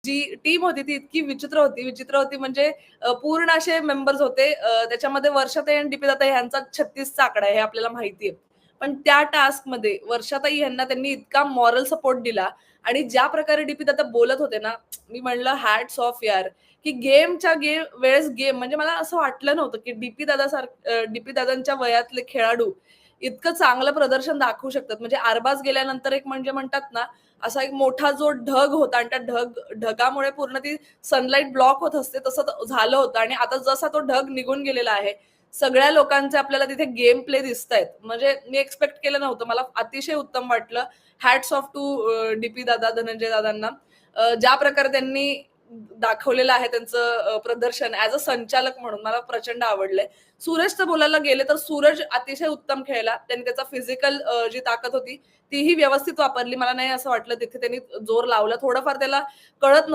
जी team होती ती इतकी विचित्र होती म्हणजे पूर्ण असे मेंबर्स होते. त्याच्यामध्ये वर्षाताई आणि दीपिकाताई ह्यांचा 36चा आकडा आहे हे आपल्याला माहिती आहे. पण त्या टास्कमध्ये वर्षाताई ह्यांना त्यांनी इतका मॉरल सपोर्ट दिला आणि ज्या प्रकारे दीपिका बोलत होते ना, मी म्हणलं हॅट्स ऑफ यार, की गेम वेळेस गेम म्हणजे मला असं वाटलं नव्हतं, की डीपी दादांच्या वयातले खेळाडू इतकं चांगलं प्रदर्शन दाखवू शकतात. म्हणजे आरबाज गेल्यानंतर एक म्हणजे म्हणतात ना, असा एक मोठा जो ढग होता आणि त्या ढगामुळे पूर्ण ती सनलाईट ब्लॉक होत असते तसं झालं होतं आणि आता जसा तो ढग निघून गेलेला आहे, सगळ्या लोकांचे आपल्याला तिथे गेम प्ले दिसतायत. म्हणजे मी एक्स्पेक्ट केलं नव्हतं. मला अतिशय उत्तम वाटलं. हॅट्स ऑफ टू डी-पी दादा, धनंजय दादांना. ज्या प्रकारे त्यांनी दाखवलेलं आहे त्यांचं प्रदर्शन ॲज अ संचालक म्हणून मला प्रचंड आवडलंय. सूरजचं बोलायला गेले तर सूरज अतिशय उत्तम खेळला. त्यांनी त्याचा फिजिकल जी ताकद होती तीही व्यवस्थित वापरली. मला नाही असं वाटलं तिथे त्यांनी जोर लावला. थोडंफार त्याला कळत